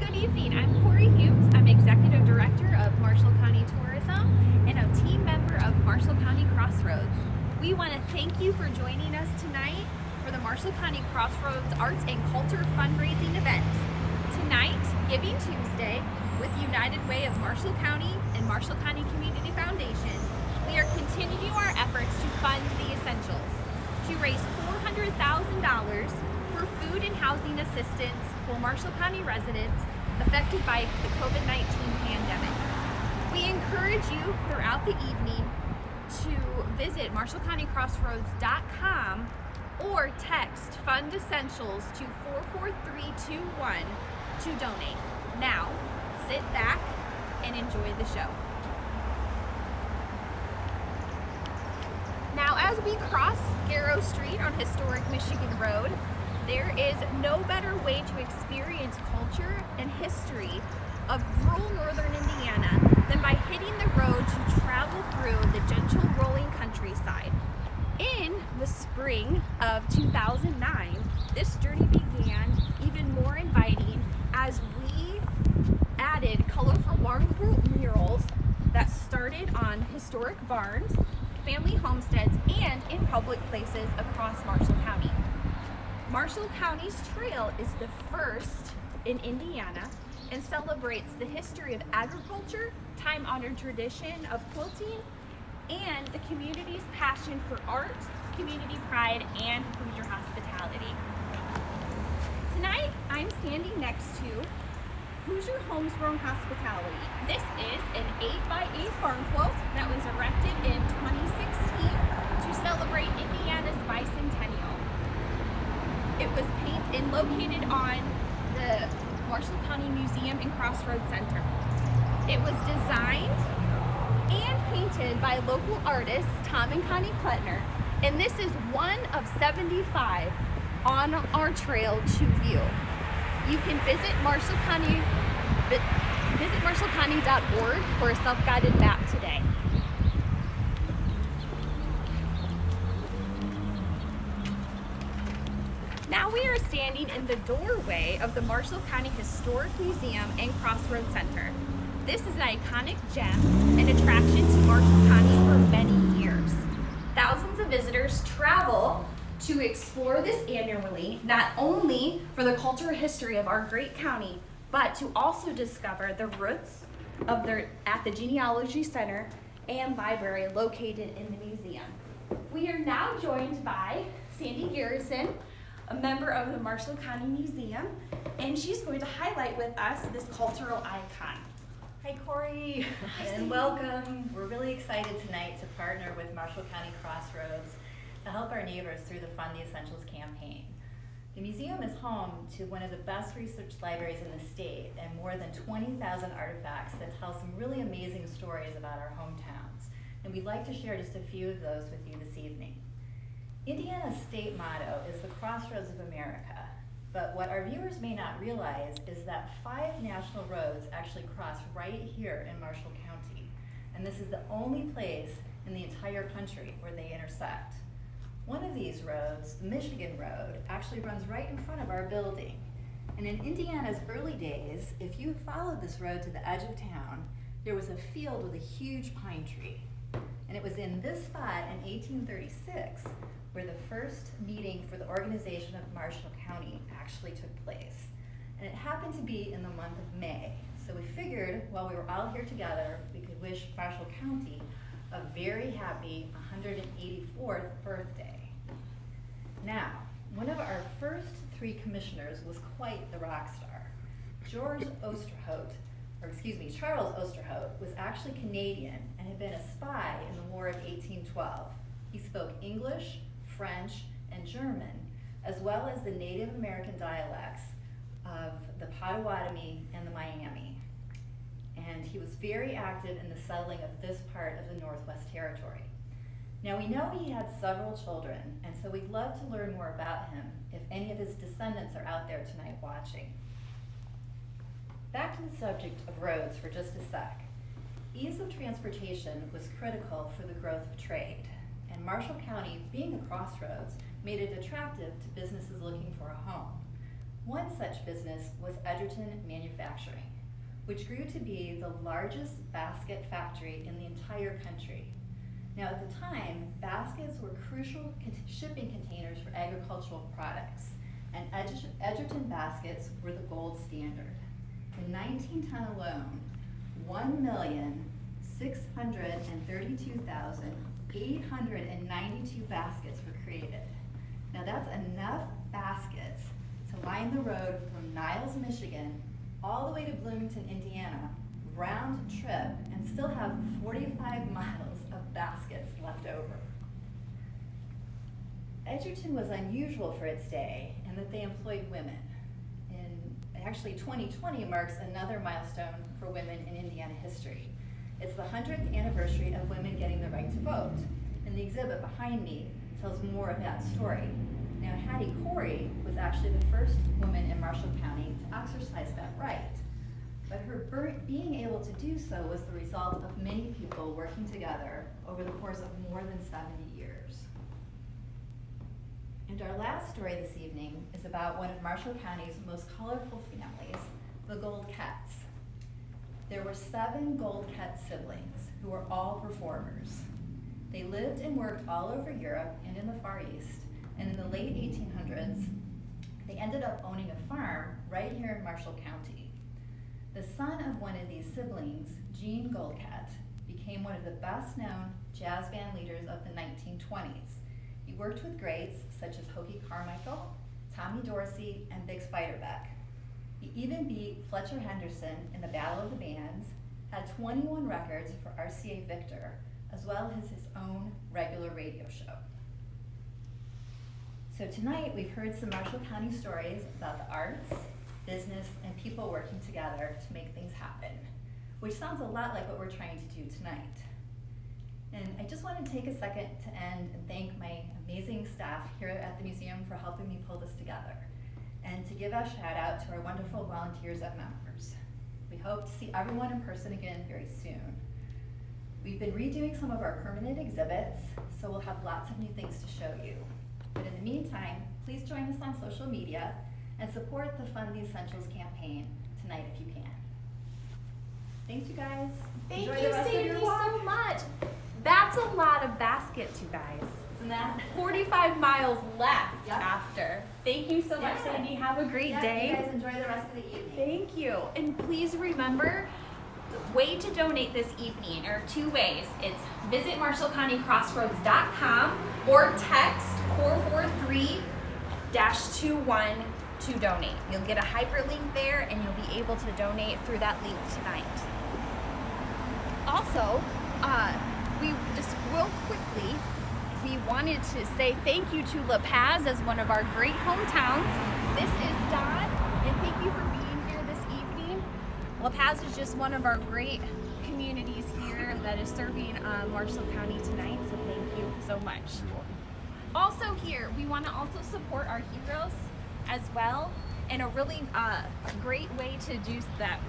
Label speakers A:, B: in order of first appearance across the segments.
A: Good evening. I'm Cory. I'm Executive Director of Marshall County Tourism and a team member of Marshall County Crossroads. We want to thank you for joining us tonight for the Marshall County Crossroads Arts and Culture fundraising event. Tonight, Giving Tuesday, with United Way of Marshall County and Marshall County Community Foundation, we are continuing our efforts to fund the essentials, to raise $400,000 for food and housing assistance for Marshall County residents affected by the COVID-19 pandemic. We encourage you throughout the evening to visit marshallcountycrossroads.com or text Fund Essentials to 44321 to donate. Now, sit back and enjoy the show. Now, as we cross Garrow Street on historic Michigan Road, there is no better way to experience culture and history of rural northern Indiana than by hitting the road to travel through the gentle rolling countryside. In the spring of 2009, this journey began even more inviting as we added colorful murals that started on historic barns, family homesteads, and in public places across Marshall County. Marshall County's trail is the first in Indiana and celebrates the history of agriculture, time-honored tradition of quilting, and the community's passion for art, community pride, and Hoosier hospitality. Tonight, I'm standing next to Hoosier Homegrown Hospitality. This is an 8x8 barn quilt that was erected in 2016 to celebrate Indiana's bicentennial. It was painted and located on the Marshall County Museum and Crossroads Center. It was designed and painted by local artist Tom and Connie Klettner, and this is one of 75 on our trail to view. You can visit marshallcounty.org for a self-guided map today. Now we are standing in the doorway of the Marshall County Historic Museum and Crossroads Center. This is an iconic gem and attraction to Marshall County for many years. Thousands of visitors travel to explore this annually, not only for the cultural history of our great county, but to also discover the roots of at the Genealogy Center and Library located in the museum. We are now joined by Sandy Garrison, a member of the Marshall County Museum, and she's going to highlight with us this cultural icon.
B: Hi, Cory, and welcome. We're really excited tonight to partner with Marshall County Crossroads to help our neighbors through the Fund the Essentials campaign. The museum is home to one of the best researched libraries in the state and more than 20,000 artifacts that tell some really amazing stories about our hometowns. And we'd like to share just a few of those with you this evening. Indiana's state motto is the Crossroads of America, but what our viewers may not realize is that 5 national roads actually cross right here in Marshall County, and this is the only place in the entire country where they intersect. One of these roads, the Michigan Road, actually runs right in front of our building. And in Indiana's early days, if you followed this road to the edge of town, there was a field with a huge pine tree. And it was in this spot in 1836 where the first meeting for the organization of Marshall County actually took place. And it happened to be in the month of May. So we figured while we were all here together, we could wish Marshall County a very happy 184th birthday. Now, one of our first 3 commissioners was quite the rock star. Charles Osterhout was actually Canadian and had been a spy in the War of 1812. He spoke English, French, and German, as well as the Native American dialects of the Potawatomi and the Miami. And he was very active in the settling of this part of the Northwest Territory. Now we know he had several children, and so we'd love to learn more about him if any of his descendants are out there tonight watching. Back to the subject of roads for just a sec. Ease of transportation was critical for the growth of trade, and Marshall County, being a crossroads, made it attractive to businesses looking for a home. One such business was Edgerton Manufacturing, which grew to be the largest basket factory in the entire country. Now at the time, baskets were crucial shipping containers for agricultural products, and Edgerton baskets were the gold standard. In 1910 alone, 1,632,892 baskets were created. Now that's enough baskets to line the road from Niles, Michigan, all the way to Bloomington, Indiana, round trip, and still have 45 miles of baskets left over. Edgerton was unusual for its day in that they employed women. Actually, 2020 marks another milestone for women in Indiana history. It's the 100th anniversary of women getting the right to vote, and the exhibit behind me tells more of that story. Now, Cory was actually the first woman in Marshall County to exercise that right, but her being able to do so was the result of many people working together over the course of more than 70 years. And our last story this evening is about one of Marshall County's most colorful families, the Goldkets. There were 7 Goldket siblings who were all performers. They lived and worked all over Europe and in the Far East, and in the late 1800s, they ended up owning a farm right here in Marshall County. The son of one of these siblings, Gene Goldket, became one of the best-known jazz band leaders of the 1920s. He worked with greats such as Hoagy Carmichael, Tommy Dorsey, and Big Spiderbeck. He even beat Fletcher Henderson in the Battle of the Bands, had 21 records for RCA Victor, as well as his own regular radio show. So tonight we've heard some Marshall County stories about the arts, business, and people working together to make things happen, which sounds a lot like what we're trying to do tonight. And I just want to take a second to end and thank my amazing staff here at the museum for helping me pull this together, and to give a shout out to our wonderful volunteers and members. We hope to see everyone in person again very soon. We've been redoing some of our permanent exhibits, so we'll have lots of new things to show you. But in the meantime, please join us on social media and support the Fund the Essentials campaign tonight if you can. Thanks, you guys.
A: Thank
B: Enjoy
A: you,
B: the rest of
A: Sandy,
B: your walk.
A: so much. That's a lot of baskets, you guys.
B: Isn't that?
A: 45 miles left
B: Yep.
A: after. Thank you so much,
B: Yeah.
A: Sandy. Have a great
B: Yeah,
A: day.
B: you guys enjoy the rest of the evening.
A: Thank you. And please remember, the way to donate this evening are 2 ways. It's visit MarshallCountyCrossroads.com or text 443-21 to donate. You'll get a hyperlink there and you'll be able to donate through that link tonight. Also, we just real quickly, we wanted to say thank you to Lapaz as one of our great hometowns. This is Don, and thank you for being here this evening. Lapaz is just one of our great communities here that is serving Marshall County tonight, so thank you so much. Also here, we want to also support our heroes as well, and a really great way to do that.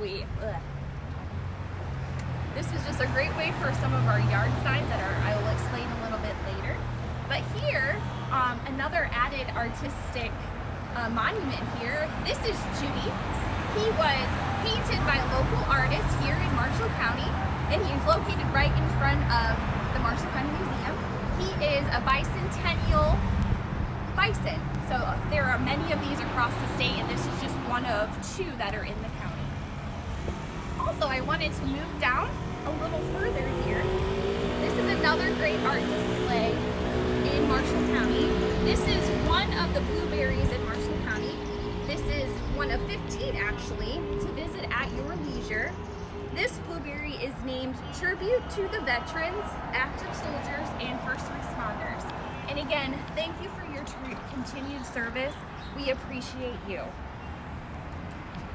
A: This is just a great way for some of our yard signs that I will explain a little bit later. But here, another added artistic monument here. This is Judy. He was painted by local artists here in Marshall County, and he's located right in front of the Marshall County Museum. He is a bicentennial bison. So there are many of these across the state, and this is just one of 2 that are in the county. Also, I wanted to move down a little further here. This is another great art display in Marshall County. This is one of the blueberries in Marshall County. This is one of 15 actually to visit at your leisure. This blueberry is named Tribute to the Veterans, Active Soldiers, and First Responders. And again, thank you for your continued service. We appreciate you.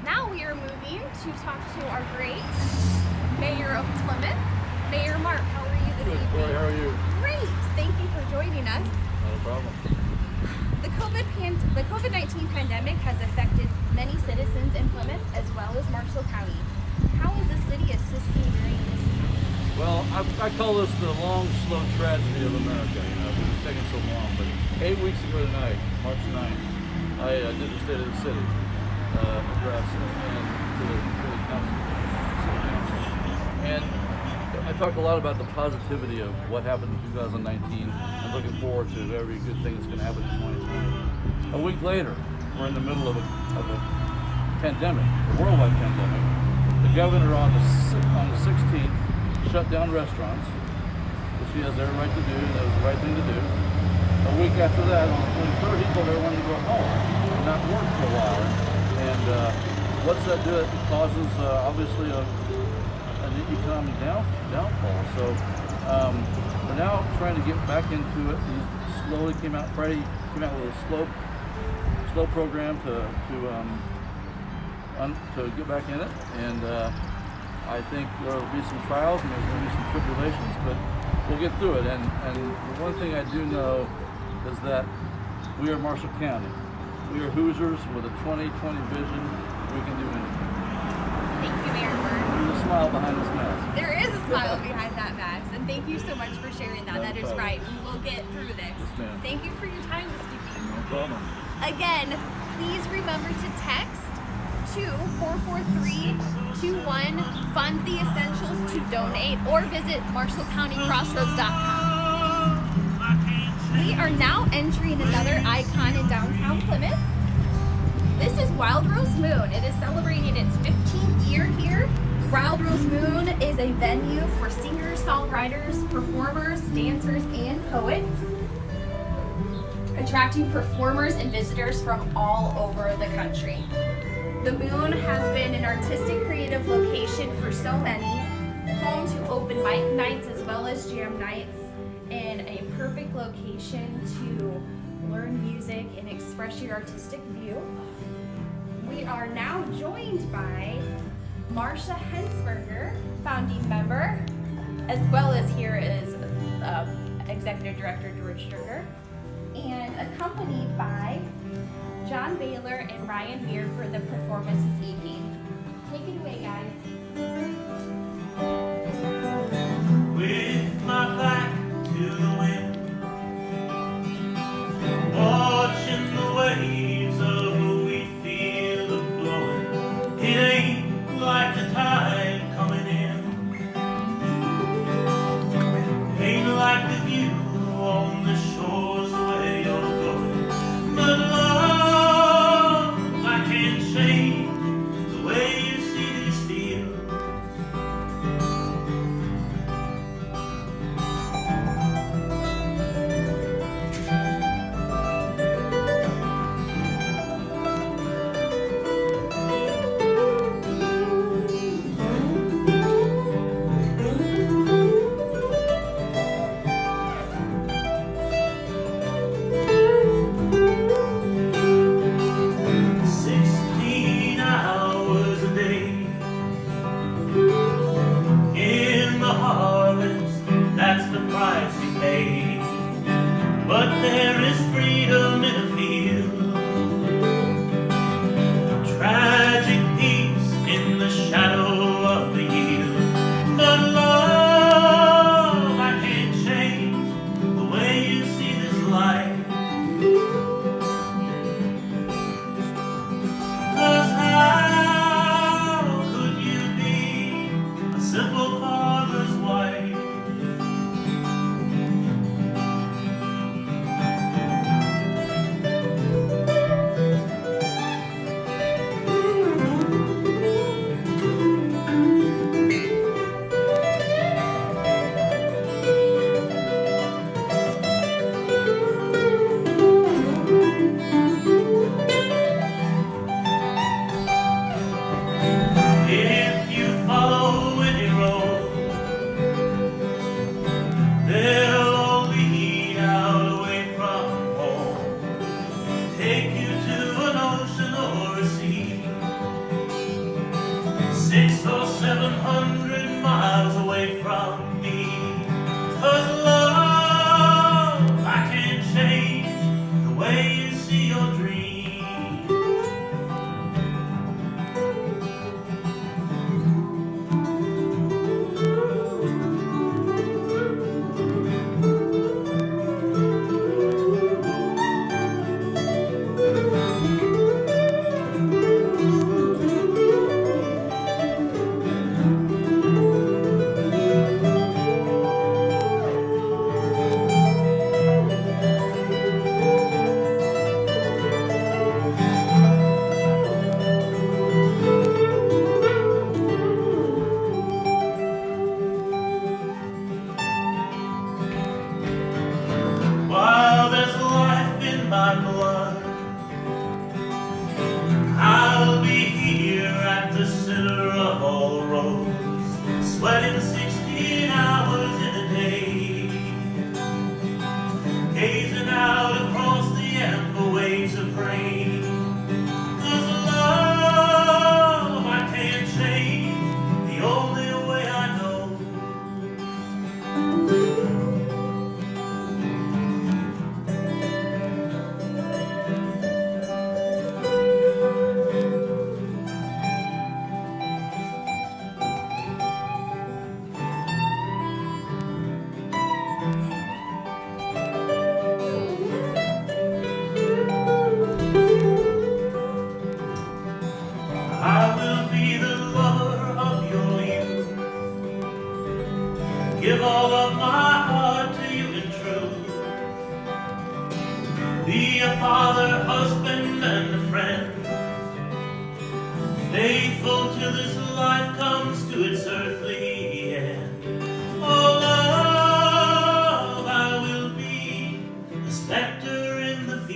A: Now we are moving to talk to our great Mayor of Plymouth, Mayor Mark. How are you this evening?
C: Cory, how are you?
A: Great. Thank you for joining us.
C: Not a problem.
A: The COVID-19 pandemic has affected many citizens in Plymouth as well as Marshall County. How is the city assisting during this?
C: Well, I call this the long, slow tragedy of America. It's taken so long. But 8 weeks ago tonight, March 9th, I did the State of the City. address and to the council, city council. And I talked a lot about the positivity of what happened in 2019 and looking forward to every good thing that's going to happen in 2020. A week later, we're in the middle of a pandemic, a worldwide pandemic. The governor on the 16th shut down restaurants, which he has every right to do, and that was the right thing to do. A week after that, on the 23rd, he told everyone to go home and not work for a while. And what's that do? It causes, obviously, an economic downfall. So we're now trying to get back into it. He slowly came out. Friday came out with a slow program to get back in it, and I think there'll be some trials and there's going to be some tribulations, but we'll get through it. And the one thing I do know is that we are Marshall County. We are Hoosiers with a 2020 vision. We can do anything.
A: Thank you, Mayor Bird.
C: There's a smile behind this mask.
A: There is a smile behind that mask, and thank you so much for sharing that.
C: No
A: That is
C: problem.
A: right. We will get through this.
C: Yes, ma'am.
A: Thank you for your time this evening.
C: No problem.
A: Again, please remember to text to 44321, fund the essentials to donate, or visit MarshallCountyCrossroads.com. We are now entering another icon in downtown Plymouth. This is Wild Rose Moon. It is celebrating its 15th year here. Wild Rose Moon is a venue for singers, songwriters, performers, dancers, and poets, attracting performers and visitors from all over the country. The Moon has been an artistic, creative location for so many, home to open mic nights as well as jam nights, and a perfect location to learn music and express your artistic view. We are now joined by Marcia Hensberger, founding member, as well as here is Executive Director George Stringer, and accompanied by John Baylor and Ryan Beer for the performance this evening. Take it away, guys.
D: With my back to the wind, watching the waves of a wheat field blowing. It ain't like the tide coming in, ain't like the view on the shores where you're going. But love, I can't change the way you see these fields. be the lover of your youth. Give all of my heart to you in truth. Be a father, husband, and a friend. Faithful till this life comes to its earthly end. Oh, love, I will be the specter in the field.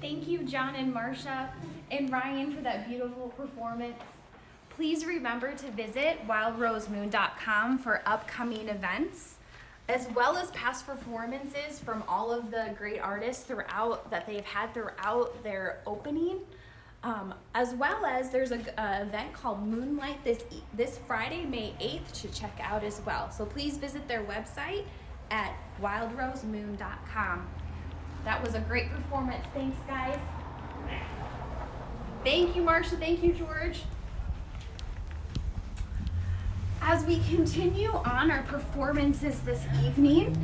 A: Thank you, John and Marcia and Ryan, for that beautiful performance. Please remember to visit wildrosemoon.com for upcoming events, as well as past performances from all of the great artists that they've had throughout their opening. As well as there's an event called Moonlight this Friday, May 8th, to check out as well. So please visit their website at wildrosemoon.com. That was a great performance. Thanks, guys. Thank you, Marcia. Thank you, George. As we continue on our performances this evening,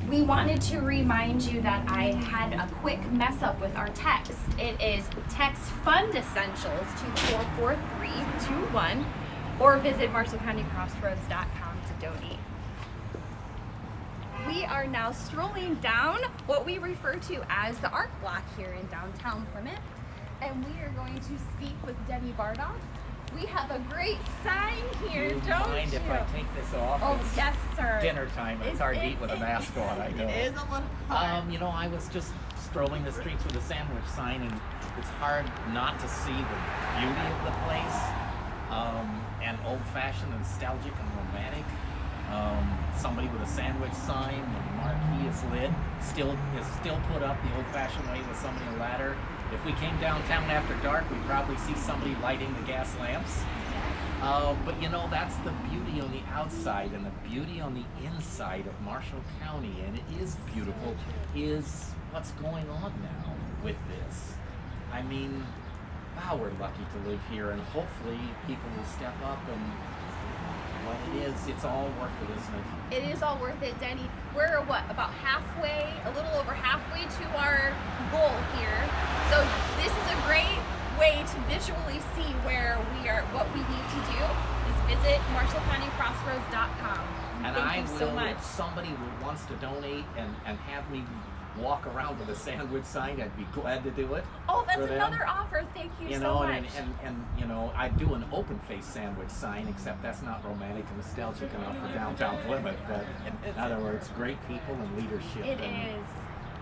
A: we wanted to remind you that I had a quick mess up with our text. It is text Fund Essentials to 44321 or visit MarshallCountyCrossroads.com to donate. We are now strolling down what we refer to as the Art Block here in downtown Plymouth, and we are going to speak with Demi Bardock. We have a great sign here, don't you?
E: Mind if I take this off?
A: Oh,
E: It's
A: yes, sir.
E: dinner time. It's hard to eat with a mask on, I know.
A: It is a little hard.
E: You know, I was just strolling the streets with a sandwich sign, and it's hard not to see the beauty of the place, and old-fashioned, nostalgic, and romantic. Somebody with a sandwich sign, the marquee is lit, still put up the old-fashioned way with somebody on a ladder. If we came downtown after dark, we'd probably see somebody lighting the gas lamps. But you know, that's the beauty on the outside, and the beauty on the inside of Marshall County, and it is beautiful, is what's going on now with this. I mean, wow, we're lucky to live here, and hopefully people will step up and what it is, it's all worth it, isn't it?
A: It is all worth it, Denny. We're about halfway, a little over halfway to our goal here. So this is a great way to visually see where we are, what we need to do is visit MarshallCountyCrossroads.com.
E: And
A: Thank
E: I
A: you
E: will,
A: so much.
E: if somebody wants to donate and have me walk around with a sandwich sign, I'd be glad to do it.
A: Oh, that's
E: for them.
A: another offer. Thank you,
E: You
A: so
E: know,
A: much.
E: and you know, I do an open-face sandwich sign, except that's not romantic and nostalgic enough for downtown Plymouth. But in other words, great people and leadership.
A: It
E: and,
A: is.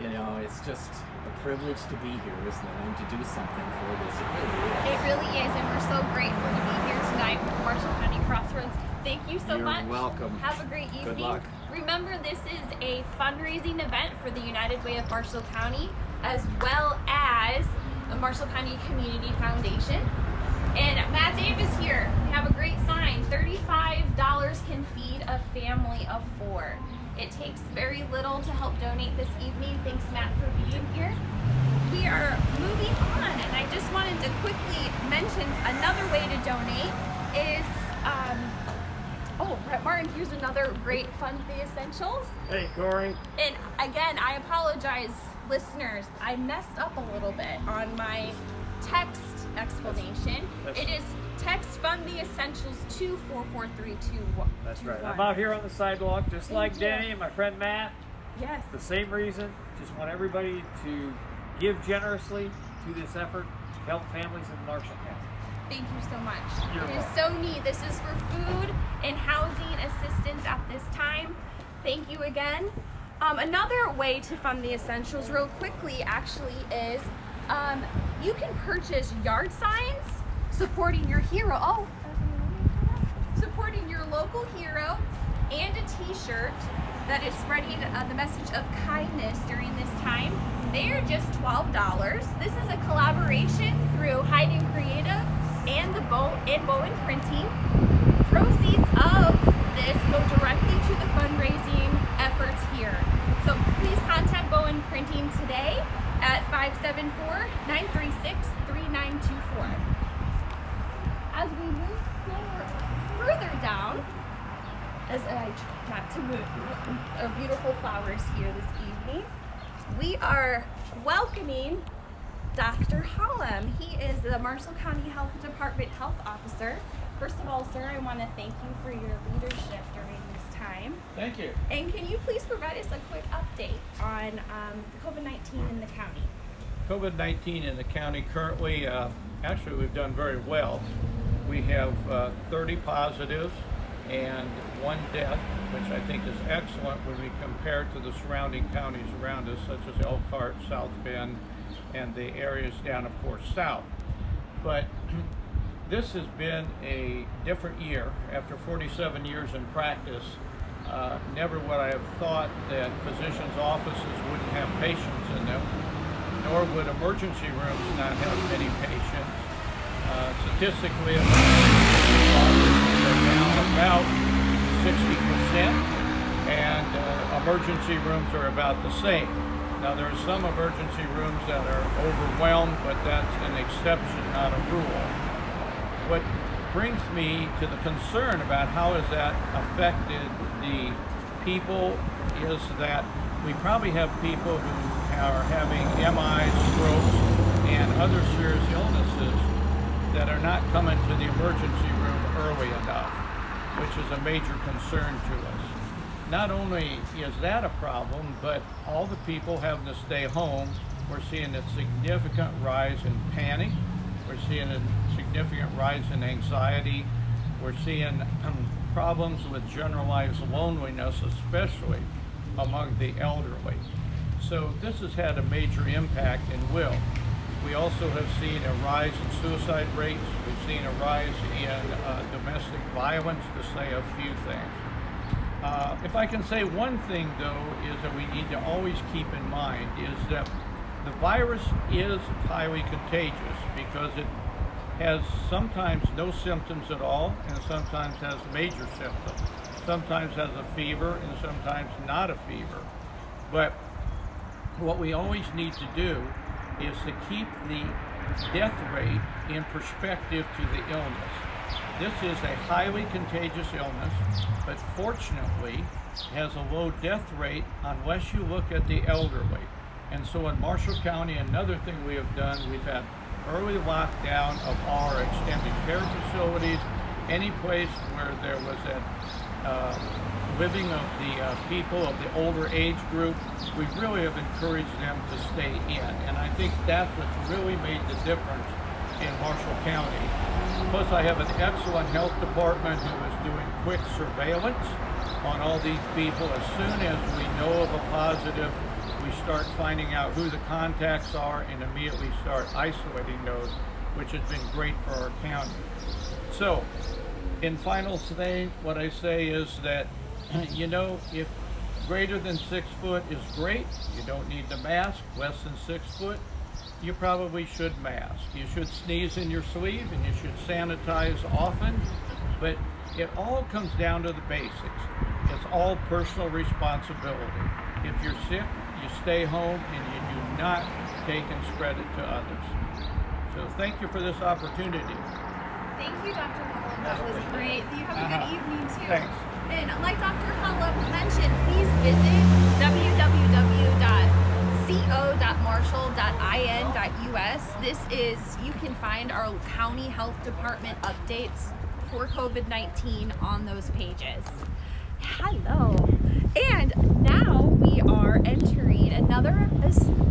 E: You know, it's just a privilege to be here, isn't it? And to do something for this. It really is.
A: It really is, and we're so grateful to be here tonight with Marshall County Crossroads. Thank you so much.
E: You're welcome.
A: Have a great evening.
E: Good luck.
A: Remember, this is a fundraising event for the United Way of Marshall County, as well as the Marshall County Community Foundation. And Matt Davis here. We have a great sign. $35 can feed a family of 4. It takes very little to help donate this evening. Thanks, Matt, for being here. We are moving on, and I just wanted to quickly mention another way to donate is, Brett Martin, here's another great Fund the Essentials.
F: Hey, Cory.
A: And again, I apologize, listeners. I messed up a little bit on my text explanation. It is text Fund the Essentials to 44321.
F: That's right. I'm out here on the sidewalk, just like
A: you.
F: Denny and my friend Matt.
A: Yes.
F: The same reason. Just want everybody to give generously to this effort. help families in Marshall County.
A: Thank you so much.
F: You're
A: It is so neat. This is for food and housing assistance at this time. Thank you again. Another way to fund the essentials real quickly actually is you can purchase yard signs supporting your hero. Supporting your local hero and a t-shirt that is spreading the message of kindness during this time. They are just $12. This is a collaboration through Hiding Creative and the Bowen Printing. Proceeds of this go directly to the fundraising efforts here. So please contact Bowen Printing today at 574-936-3924. As we move further down, as I try not to move our beautiful flowers here this evening, we are welcoming Dr. Hollum. He is the Marshall County Health Department Health Officer. First of all, sir, I want to thank you for your leadership during this time.
G: Thank you.
A: And can you please provide us a quick update on COVID-19 in the county?
G: COVID-19 in the county currently, actually we've done very well. We have 30 positives and 1 death, which I think is excellent when we compare to the surrounding counties around us, such as Elkhart, South Bend, and the areas down, of course, south. But this has been a different year. After 47 years in practice, never would I have thought that physicians' offices wouldn't have patients in them, nor would emergency rooms not have many patients. Statistically, they're down about 60%, and emergency rooms are about the same. Now, there are some emergency rooms that are overwhelmed, but that's an exception, not a rule. What brings me to the concern about how has that affected the people is that we probably have people who are having MIs, strokes, and other serious illnesses that are not coming to the emergency room early enough, which is a major concern to us. Not only is that a problem, but all the people having to stay home, we're seeing a significant rise in panic. We're seeing a significant rise in anxiety. We're seeing problems with generalized loneliness, especially among the elderly. So this has had a major impact and will. We also have seen a rise in suicide rates. We've seen a rise in domestic violence, to say a few things. If I can say one thing, though, is that we need to always keep in mind is that the virus is highly contagious because it has sometimes no symptoms at all and sometimes has major symptoms. Sometimes has a fever and sometimes not a fever. But what we always need to do is to keep the death rate in perspective to the illness. This is a highly contagious illness, but fortunately has a low death rate unless you look at the elderly. And so in Marshall County, another thing we have done, we've had early lockdown of our extended care facilities, any place where there was a living of the people of the older age group, we really have encouraged them to stay in. And I think that's what really made the difference in Marshall County. Plus, I have an excellent health department who is doing quick surveillance on all these people. As soon as we know of a positive, we start finding out who the contacts are and immediately start isolating those, which has been great for our county. So, in final thing, what I say is that, you know, if greater than 6 foot is great, you don't need the mask. Less than 6 foot, you probably should mask. You should sneeze in your sleeve and you should sanitize often, but it all comes down to the basics. It's all personal responsibility. If you're sick, you stay home and you do not take and spread it to others. So thank you for this opportunity.
A: Thank you, Dr. Hullum. That was great. You have a good evening, too.
G: Thanks.
A: And like Dr. Hullum mentioned, please visit www.co.marshall.in.us. You can find our county health department updates for COVID-19 on those pages. Hello. And now we are entering another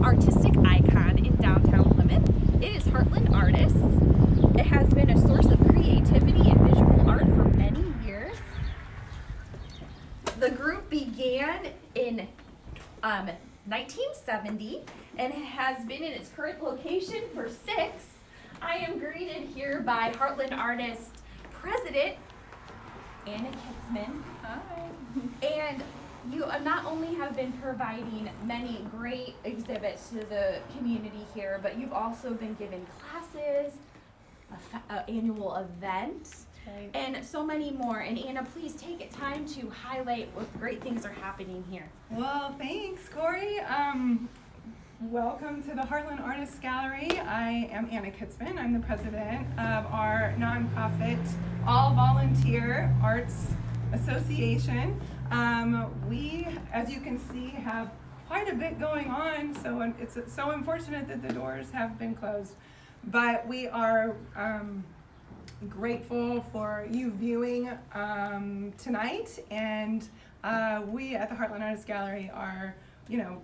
A: artistic icon in downtown Plymouth. It is Heartland Artists. It has been a source of creativity and visual art for many years. The group began in 1970 and has been in its current location for 6. I am greeted here by Heartland Artists President Anna Kitzman.
B: Hi.
A: And you not only have been providing many great exhibits to the community here, but you've also been giving classes, an annual event,
B: Right.
A: and so many more. And Anna, please take it time to highlight what great things are happening here.
H: Well, thanks, Cory. Welcome to the Heartland Artists Gallery. I am Anna Kitzman. I'm the president of our nonprofit all-volunteer arts association. We, as you can see, have quite a bit going on, so it's so unfortunate that the doors have been closed. But we are grateful for you viewing tonight, and we at the Heartland Artists Gallery are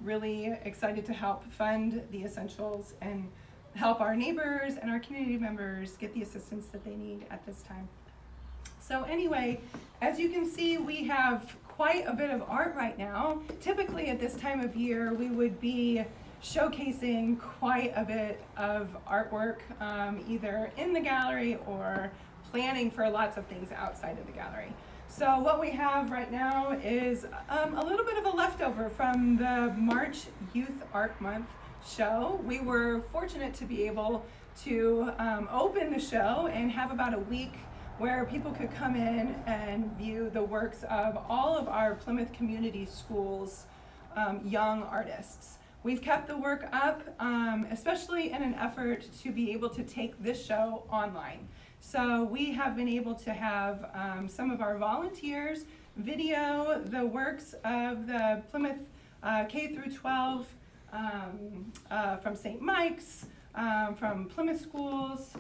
H: really excited to help fund the essentials and help our neighbors and our community members get the assistance that they need at this time. So anyway, as you can see, we have quite a bit of art right now. Typically at this time of year, we would be showcasing quite a bit of artwork, either in the gallery or planning for lots of things outside of the gallery. So what we have right now is a little bit of a leftover from the March Youth Art Month show. We were fortunate to be able to open the show and have about a week where people could come in and view the works of all of our Plymouth Community Schools young artists. We've kept the work up, especially in an effort to be able to take this show online. So we have been able to have some of our volunteers video the works of the Plymouth K through 12 from St. Mike's, from Plymouth schools.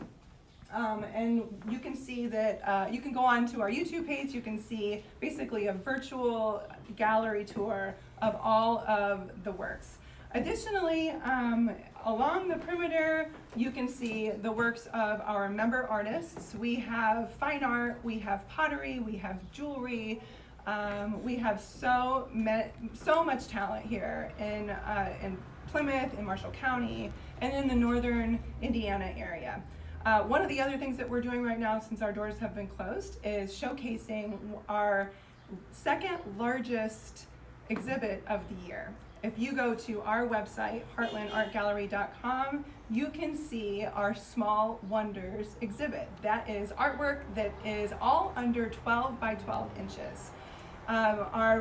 H: And you can see that you can go on to our YouTube page. You can see basically a virtual gallery tour of all of the works. Additionally, along the perimeter, you can see the works of our member artists. We have fine art, we have pottery, we have jewelry. We have so much talent here in Plymouth, in Marshall County, and in the northern Indiana area. One of the other things that we're doing right now, since our doors have been closed, is showcasing our second largest exhibit of the year. If you go to our website, heartlandartgallery.com, you can see our Small Wonders exhibit. That is artwork that is all under 12 by 12 inches.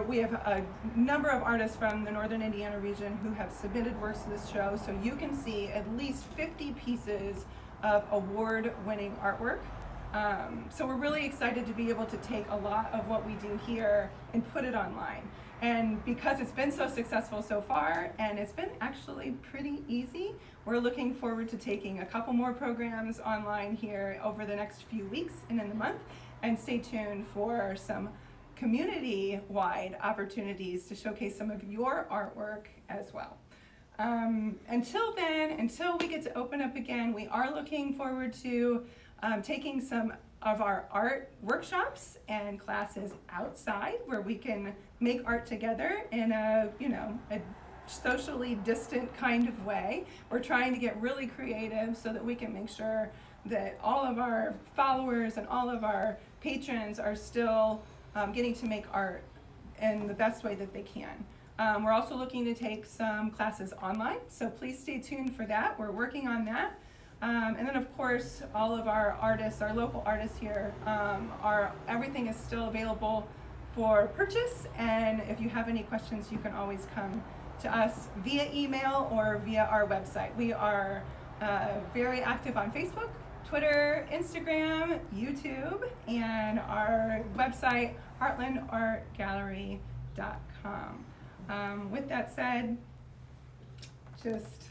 H: We have a number of artists from the Northern Indiana region who have submitted works to this show, so you can see at least 50 pieces of award-winning artwork. So we're really excited to be able to take a lot of what we do here and put it online. And because it's been so successful so far, and it's been actually pretty easy, we're looking forward to taking a couple more programs online here over the next few weeks and in the month. And stay tuned for some community-wide opportunities to showcase some of your artwork as well. Until then, until we get to open up again, we are looking forward to taking some of our art workshops and classes outside where we can make art together in a socially distant kind of way. We're trying to get really creative so that we can make sure that all of our followers and all of our patrons are still getting to make art in the best way that they can. We're also looking to take some classes online, so please stay tuned for that. We're working on that. And then of course, all of our artists, our local artists here, everything is still available for purchase. And if you have any questions, you can always come to us via email or via our website. We are very active on Facebook, Twitter, Instagram, YouTube, and our website, heartlandartgallery.com. With that said, just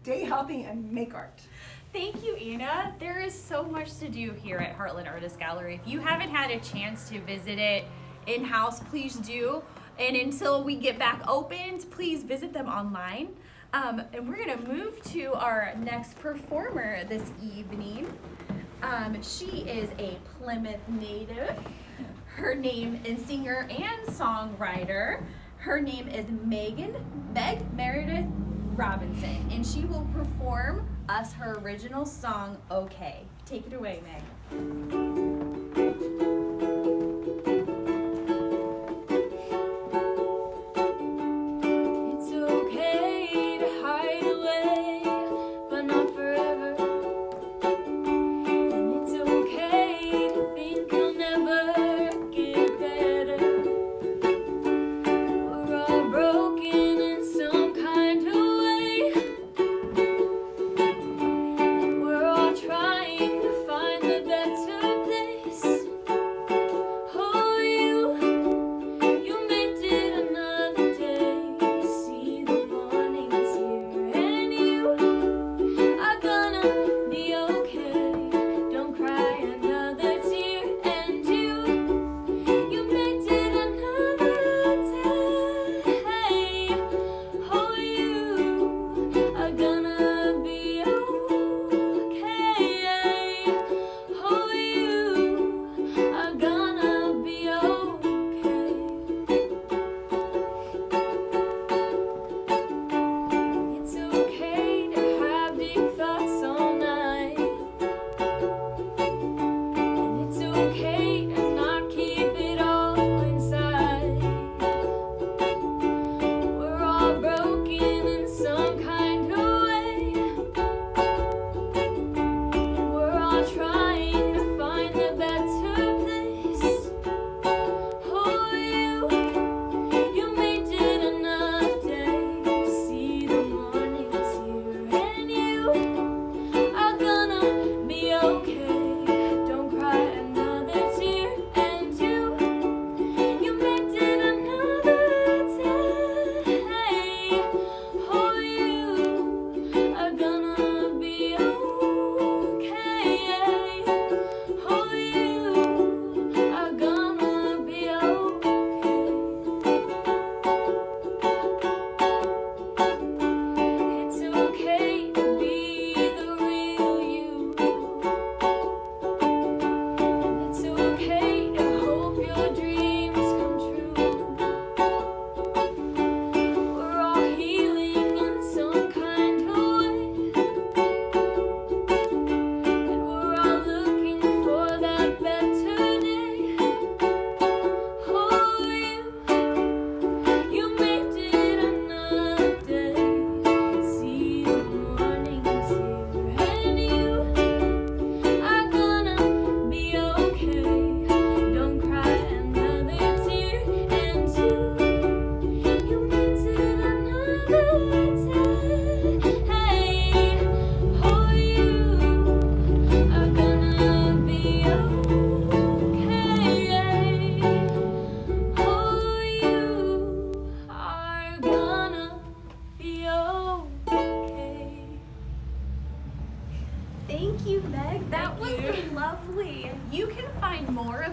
H: stay healthy and make art.
A: Thank you, Anna. There is so much to do here at Heartland Artists Gallery. If you haven't had a chance to visit it in-house, please do. And until we get back opened, please visit them online. And we're gonna move to our next performer this evening. She is a Plymouth native. Her name is singer and songwriter. Her name is Meg Robinson, and she will perform us her original song, Okay. Take it away, Meg.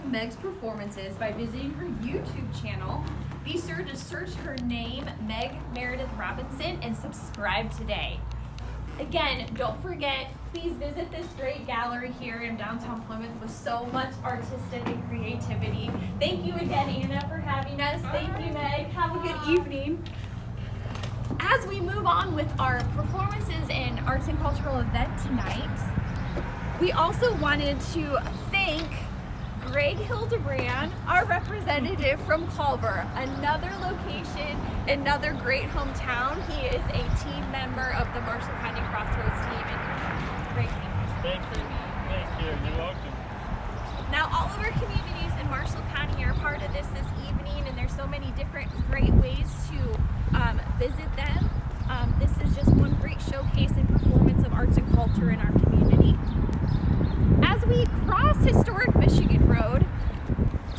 A: Meg's performances by visiting her YouTube channel. Be sure to search her name, Meg Robinson, and subscribe today. Again, don't forget, please visit this great gallery here in downtown Plymouth with so much artistic and creativity. Thank you again, Anna, for having us. Thank you, Meg. Have a good evening. As we move on with our performances and arts and cultural event tonight, we also wanted to thank Hildebrand, our representative from Culver, another location, another great hometown. He is a team member of the Marshall County Crossroads team. And Greg,
F: Thank you. Thank you. You're welcome.
A: now all of our communities in Marshall County are part of this evening, and there's so many different great ways to visit them. This is just one great showcase and performance of arts and culture in our community. As we cross historic Michigan Road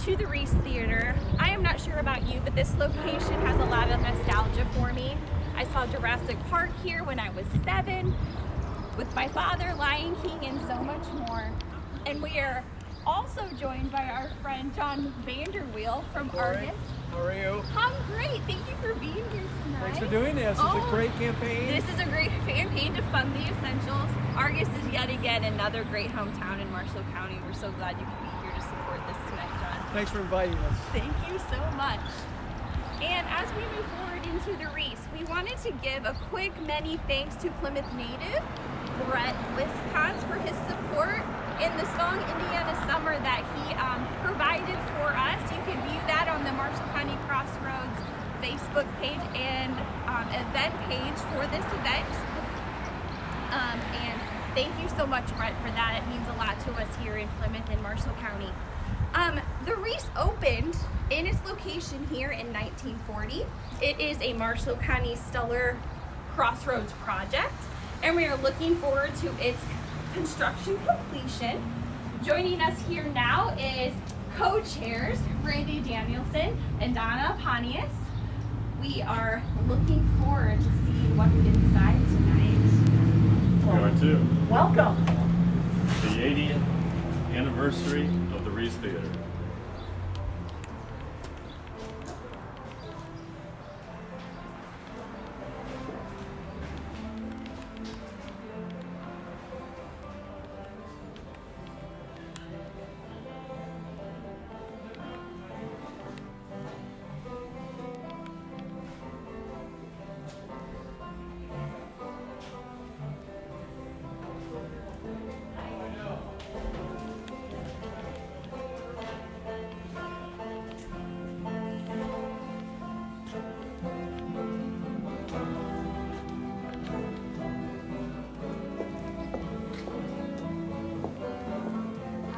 A: to the Reese Theater, I am not sure about you, but this location has a lot of nostalgia for me. I saw Jurassic Park here when I was 7, with my father, Lion King, and so much more. And we are also joined by our friend John Vanderweel from Argus.
I: How are you?
A: I'm great. Thank you for being here tonight.
I: Thanks for doing this. It's a great campaign.
A: This is a great campaign to fund the essentials. Argus is yet again another great hometown in Marshall County. We're so glad you could be here to support this tonight, John.
I: Thanks for inviting us.
A: Thank you so much. And as we move forward into the wreath, we wanted to give a quick many thanks to Plymouth native Brett Wisconsin for his support in the song Indiana Summer that he provided for us. You can view that on the Marshall County Crossroads Facebook page and event page for this event. And thank you so much, Brett, for that. It means a lot to us here in Plymouth and Marshall County. The wreath opened in its location here in 1940. It is a Marshall County Stellar Crossroads project, and we are looking forward to its construction completion. Joining us here now is co-chairs Randy Danielson and Donna Pontius. We are looking forward to seeing what's inside tonight.
F: We are too.
H: Welcome.
F: The 80th anniversary of the Reese Theater.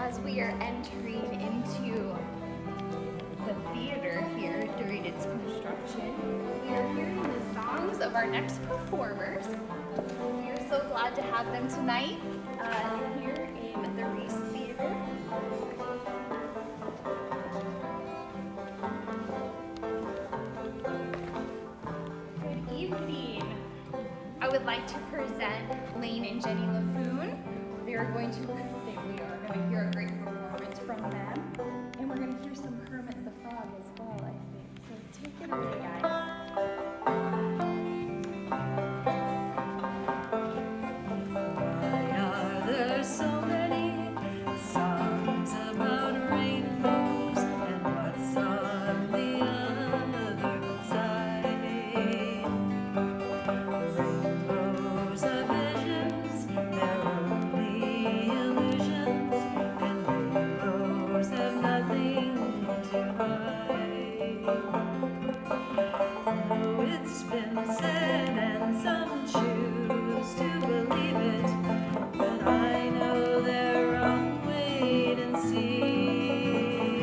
A: As we are entering into the theater here during its construction, we are hearing the songs of our next performers. We are so glad to have them tonight here in the Reese Theater. Good evening. I would like to present Lane and Jenny LaFoon. We are going to hear a great performance from them, and we're going to hear some Kermit the Frog as well, I think. So take it away, guys.
J: Why are there so many songs about rainbows, and what's on the other side? Rainbows are visions, they're only illusions, and rainbows have nothing to hide. Oh, it's been said, and some choose to believe it, but I know they're wrong. Wait and see.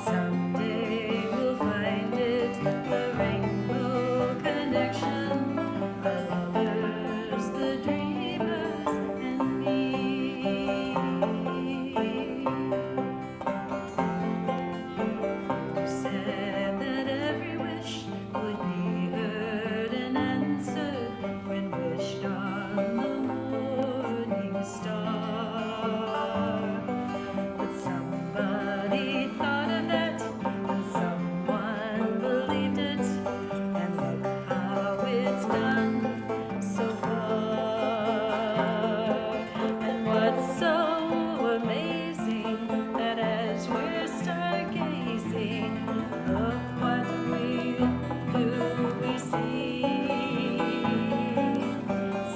J: Someday we'll find it, the rainbow connection, the lovers, the dreamers, and me. You said that every wish would be heard and answered when wished on the morning star. But somebody thought of that, and someone believed it, and look how it's done so far. And what's so amazing, that as we're stargazing, look what we see.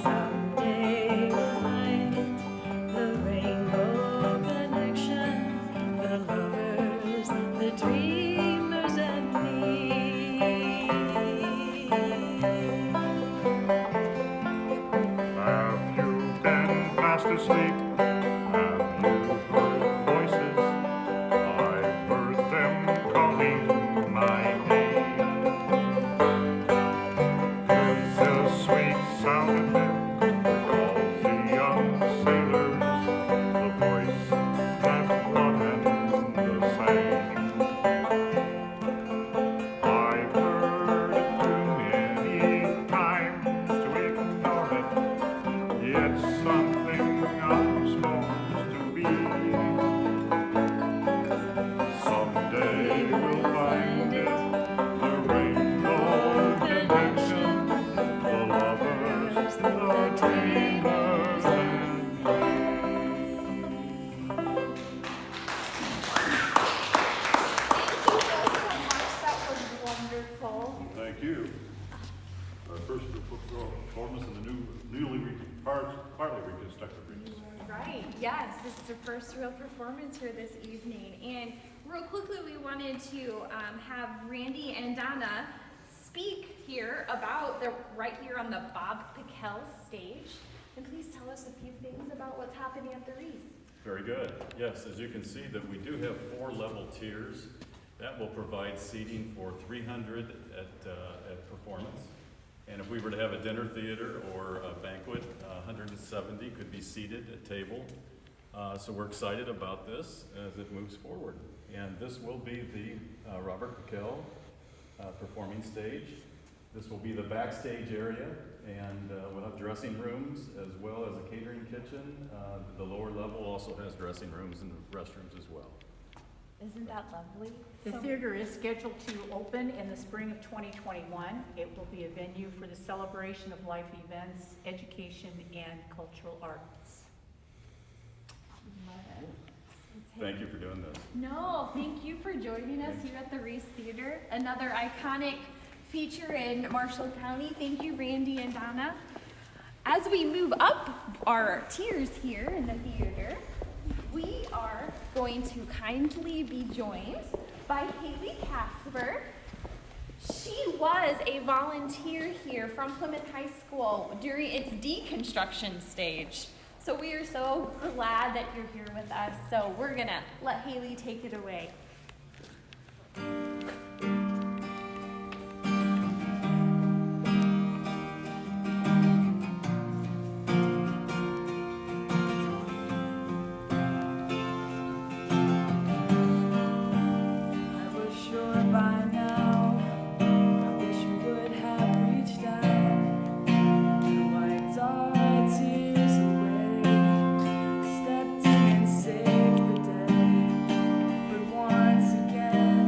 J: Someday we'll find it, the rainbow connection, the lovers, the dreamers, and me.
K: Have you been fast asleep? Have you heard voices? I've heard them calling my name. There's a sweet sound in there that calls the young sailors, the voice that brought them the same. I've heard it too many times to ignore it. It's something I'm supposed to be.
A: Yes, this is the first real performance here this evening. And real quickly, we wanted to have Randy and Donna speak here about right here on the Bob Pickell stage. And please tell us a few things about what's happening at the Reese.
F: Very good. Yes, as you can see that we do have 4 level tiers. That will provide seating for 300 at performance. And if we were to have a dinner theater or a banquet, 170 could be seated at table. So we're excited about this as it moves forward. And this will be the Robert Pickell performing stage. This will be the backstage area, and we'll have dressing rooms as well as a catering kitchen. The lower level also has dressing rooms and restrooms as well.
A: Isn't that lovely?
L: The theater is scheduled to open in the spring of 2021. It will be a venue for the celebration of life events, education, and cultural arts.
A: Love it.
F: Thank you for doing this.
A: No, thank you for joining us here at the Reese Theater. Another iconic feature in Marshall County. Thank you, Randy and Donna. As we move up our tiers here in the theater, we are going to kindly be joined by Haley Casper. She was a volunteer here from Plymouth High School during its deconstruction stage. So we are so glad that you're here with us. So we're gonna let Haley take it away.
J: Saved the day, but once again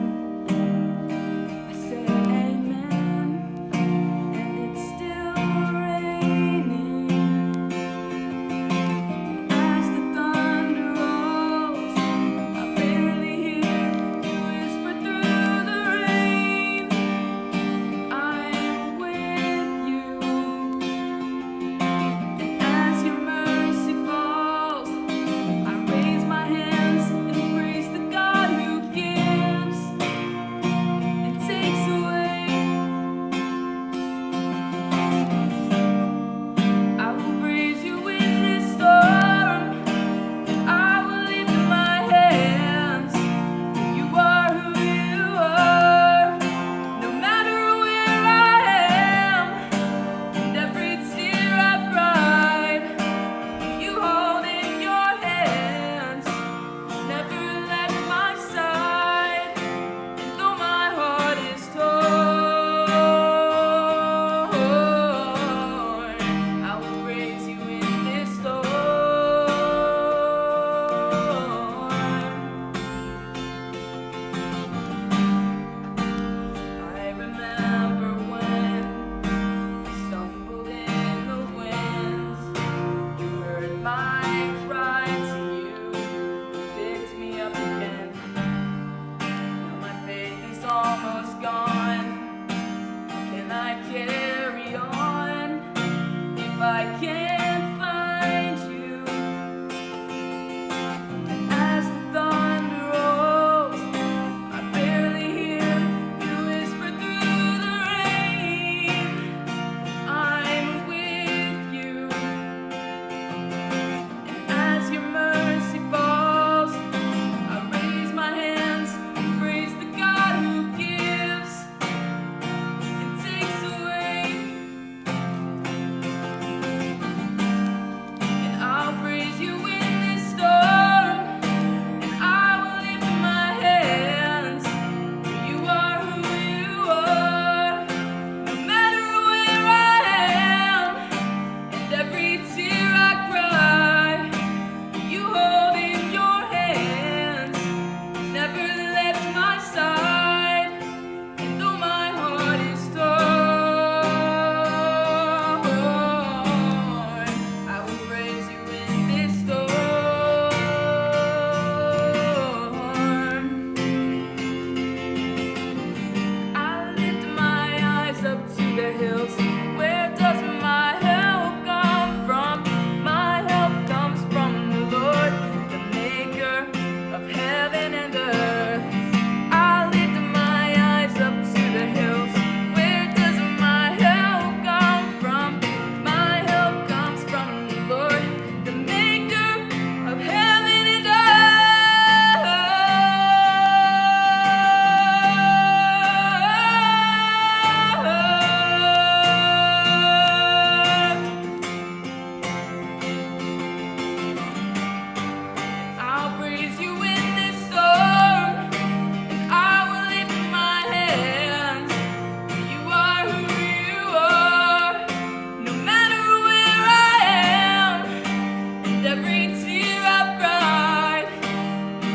J: tear I've cried,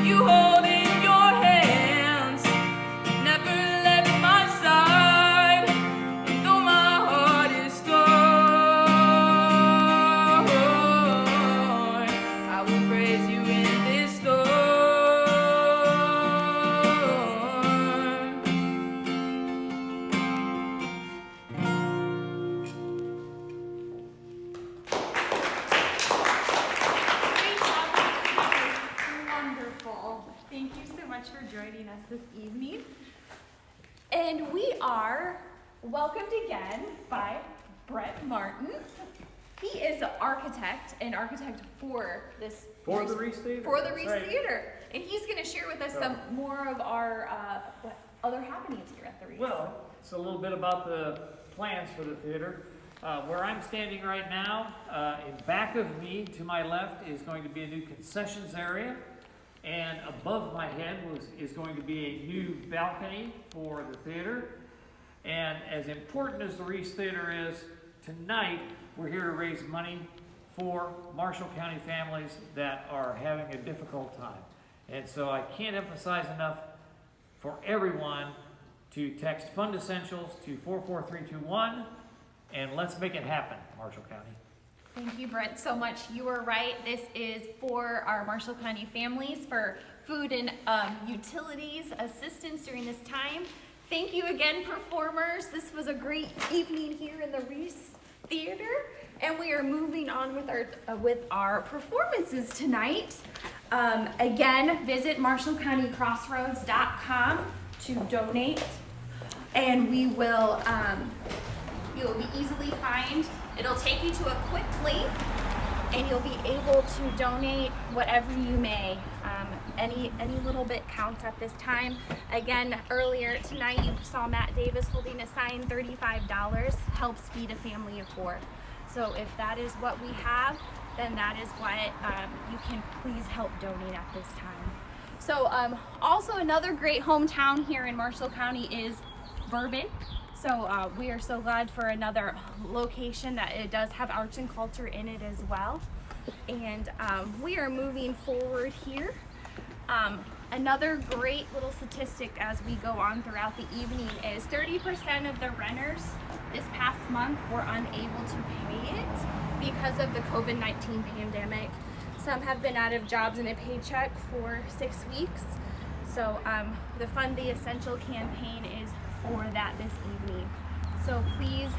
J: you hold in your hands, never left my side, and though my heart is torn, I will praise you in this storm.
A: Great job. That was wonderful. Thank you so much for joining us this evening. And we are welcomed again by Brett Martin. He is an architect for this
I: For the Reese Theater.
A: for the
I: That's
A: Reese
I: right.
A: Theater, and he's going to share with us some more of our what other happenings here at the Reese.
I: Well, it's a little bit about the plans for the theater. Where I'm standing right now, in back of me, to my left, is going to be a new concessions area. And above my head is going to be a new balcony for the theater. And as important as the Reese Theater is, tonight we're here to raise money for Marshall County families that are having a difficult time. And so I can't emphasize enough for everyone to text Fund Essentials to 44321, and let's make it happen, Marshall County.
A: Thank you, Brent, so much. You were right. This is for our Marshall County families for food and utilities assistance during this time. Thank you again, performers. This was a great evening here in the Reese Theater, and we are moving on with our performances tonight. Again, visit MarshallCountyCrossroads.com to donate, and we will. You will be easily find. It'll take you to a quick link, and you'll be able to donate whatever you may. Any little bit counts at this time. Again, earlier tonight you saw Matt Davis holding a sign. $35 helps feed a family of 4. So if that is what we have, then that is what you can please help donate at this time. So also another great hometown here in Marshall County is Bourbon. So we are so glad for another location that it does have arts and culture in it as well. And we are moving forward here. Another great little statistic as we go on throughout the evening is 30% of the renters this past month were unable to pay it because of the COVID-19 pandemic. Some have been out of jobs and a paycheck for 6 weeks. So the Fund the Essential campaign is for that this evening. So please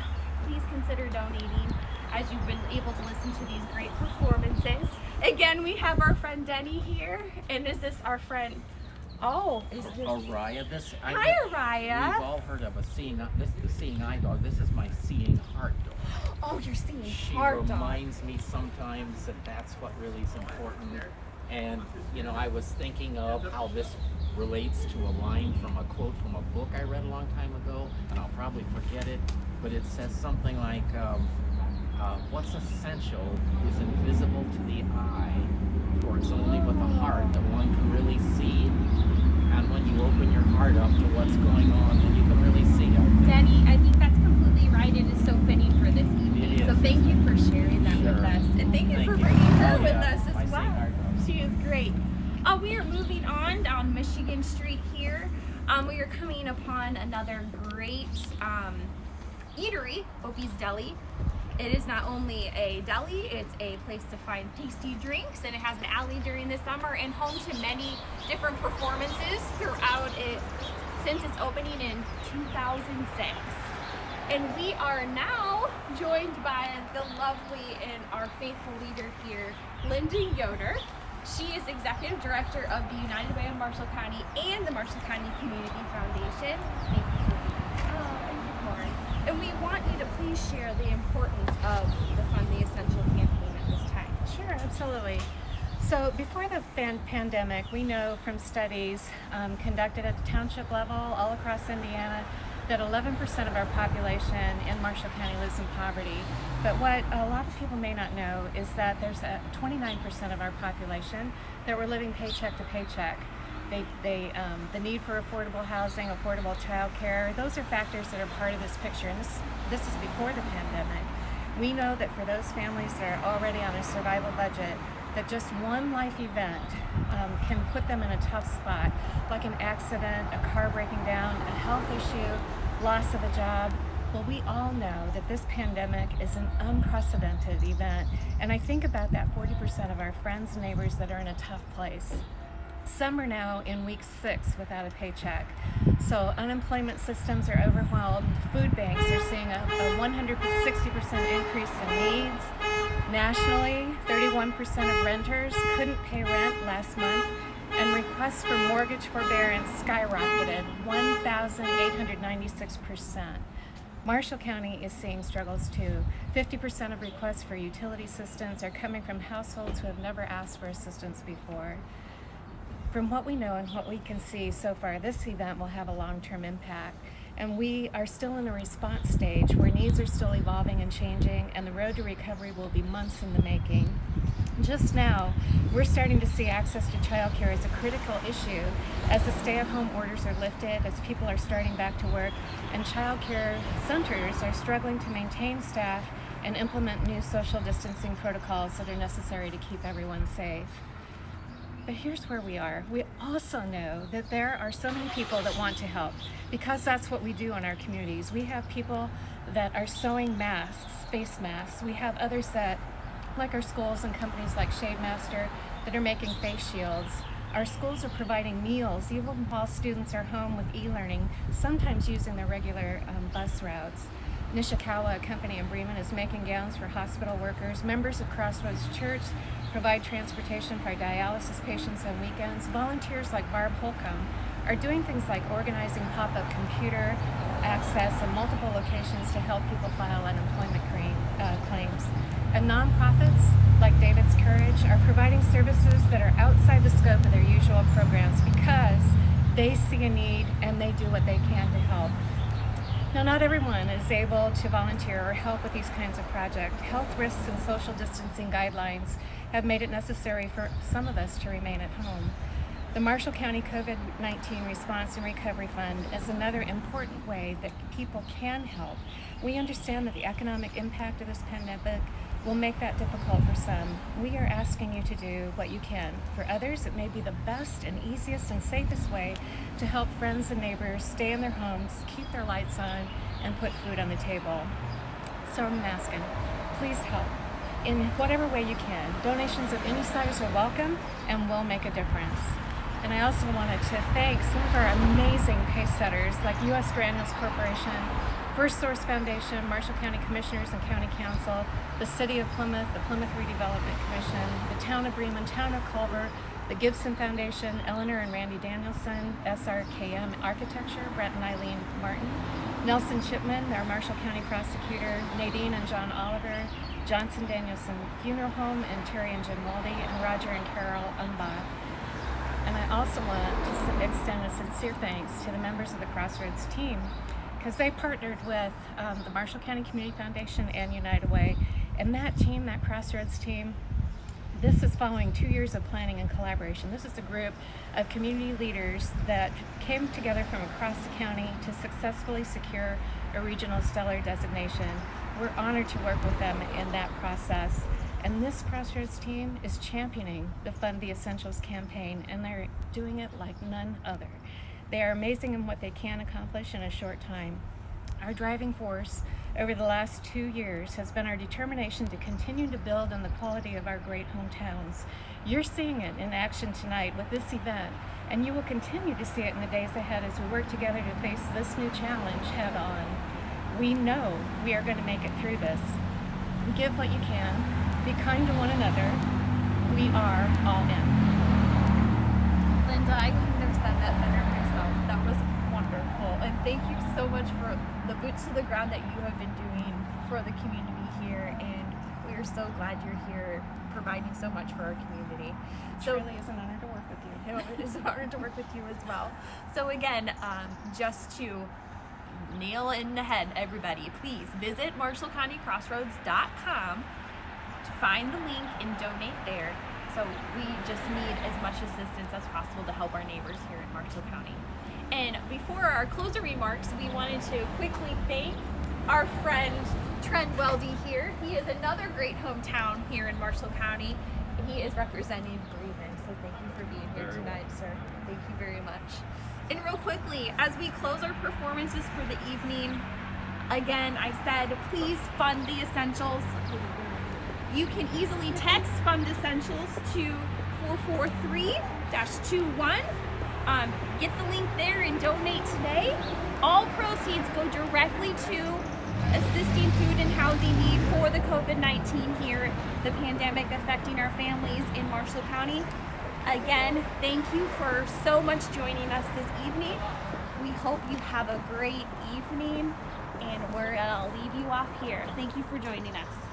A: consider donating as you've been able to listen to these great performances. Again, we have our friend Denny here, and is this our friend? Oh, is this
E: Araya?
A: Hi, Araya.
E: We've all heard of a seeing eye dog. This is my seeing heart dog.
A: Oh, you're seeing
E: She
A: heart dog.
E: reminds me sometimes that that's what really is important. And you know, I was thinking of how this relates to a line from a quote from a book I read a long time ago, and I'll probably forget it, but it says something like, what's essential is invisible to the eye, for it's only with the heart that one can really see. And when you open your heart up to what's going on, then you can really see it.
A: Denny, I think that's completely right. It is so fitting for this evening.
E: It is.
A: So thank you for sharing that with
E: Sure.
A: us. And thank you for
E: you.
A: bringing her
E: Oh,
A: with
E: yeah.
A: us as
E: My seeing
A: well.
E: heart dog.
A: She is great. We are moving on down Michigan Street here. We are coming upon another great eatery, Opie's Deli. It is not only a deli, it's a place to find tasty drinks, and it has an alley during the summer and home to many different performances throughout it since its opening in 2006. And we are now joined by the lovely and our faithful leader here, Linda Yoder. She is Executive Director of the United Way of Marshall County and the Marshall County Community Foundation. Thank you for being here. And good morning. And we want you to please share the importance of the Fund the Essential campaign at this time.
M: Sure, absolutely. So before the pandemic, we know from studies conducted at the township level all across Indiana that 11% of our population in Marshall County lives in poverty. But what a lot of people may not know is that there's 29% of our population that were living paycheck to paycheck. The need for affordable housing, affordable child care, those are factors that are part of this picture, and this is before the pandemic. We know that for those families that are already on a survival budget, that just one life event can put them in a tough spot, like an accident, a car breaking down, a health issue, loss of a job. Well, we all know that this pandemic is an unprecedented event, and I think about that 40% of our friends and neighbors that are in a tough place. Some are now in week 6 without a paycheck. So unemployment systems are overwhelmed. Food banks are seeing a 160% increase in needs. Nationally, 31% of renters couldn't pay rent last month, and requests for mortgage forbearance skyrocketed 1,896%. Marshall County is seeing struggles too. 50% of requests for utility assistance are coming from households who have never asked for assistance before. From what we know and what we can see so far, this event will have a long-term impact. And we are still in a response stage where needs are still evolving and changing, and the road to recovery will be months in the making. Just now, we're starting to see access to childcare as a critical issue as the stay-at-home orders are lifted, as people are starting back to work, and childcare centers are struggling to maintain staff and implement new social distancing protocols that are necessary to keep everyone safe. But here's where we are. We also know that there are so many people that want to help, because that's what we do in our communities. We have people that are sewing masks, face masks. We have others that, like our schools and companies like Shade Master, that are making face shields. Our schools are providing meals, even while students are home with e-learning, sometimes using their regular bus routes. Nishikawa, a company in Bremen, is making gowns for hospital workers. Members of Crossroads Church provide transportation for dialysis patients on weekends. Volunteers like Barb Holcomb are doing things like organizing pop-up computer access in multiple locations to help people file unemployment claims. And nonprofits like David's Courage are providing services that are outside the scope of their usual programs because they see a need and they do what they can to help. Now, not everyone is able to volunteer or help with these kinds of projects. Health risks and social distancing guidelines have made it necessary for some of us to remain at home. The Marshall County COVID-19 Response and Recovery Fund is another important way that people can help. We understand that the economic impact of this pandemic will make that difficult for some. We are asking you to do what you can. For others, it may be the best and easiest and safest way to help friends and neighbors stay in their homes, keep their lights on, and put food on the table. So I'm asking, please help in whatever way you can. Donations of any size are welcome and will make a difference. And I also wanted to thank some of our amazing pace setters like U.S. Granules Corporation, First Source Foundation, Marshall County Commissioners and County Council, the City of Plymouth, the Plymouth Redevelopment Commission, the Town of Bremen, Town of Culver, the Gibson Foundation, Eleanor and Randy Danielson, SRKM Architecture, Brent and Eileen Martin, Nelson Chipman, our Marshall County prosecutor, Nadine and John Oliver, Johnson Danielson Funeral Home, and Terry and Jim Moldy, and Roger and Carol Umbach. And I also want to extend a sincere thanks to the members of the Crossroads team, because they partnered with the Marshall County Community Foundation and United Way. And that team, that Crossroads team, this is following 2 years of planning and collaboration. This is a group of community leaders that came together from across the county to successfully secure a regional stellar designation. We're honored to work with them in that process. And this Crossroads team is championing the Fund the Essentials campaign, and they're doing it like none other. They are amazing in what they can accomplish in a short time. Our driving force over the last 2 years has been our determination to continue to build on the quality of our great hometowns. You're seeing it in action tonight with this event, and you will continue to see it in the days ahead as we work together to face this new challenge head on. We know we are going to make it through this. Give what you can. Be kind to one another. We are all in.
A: Linda, I couldn't have said that better myself. That was wonderful. And thank you so much for the boots to the ground that you have been doing for the community here. And we are so glad you're here providing so much for our community.
M: So it really is an honor to work with you.
A: It is an honor to work with you as well. So again, just to nail it in the head, everybody, please visit MarshallCountyCrossroads.com to find the link and donate there. So we just need as much assistance as possible to help our neighbors here in Marshall County. And before our closing remarks, we wanted to quickly thank our friend Trent Weldy here. He is another great hometown here in Marshall County. and he is representing Bremen. So thank you for being here
C: Very
A: tonight, sir. Thank you very much. And real quickly, as we close our performances for the evening, again, I said, please fund the essentials. You can easily text Fund Essentials to 443-21. Get the link there and donate today. All proceeds go directly to assisting food and housing need for the COVID-19 here, the pandemic affecting our families in Marshall County. Again, thank you for so much joining us this evening. We hope you have a great evening, and I'll leave you off here. Thank you for joining us.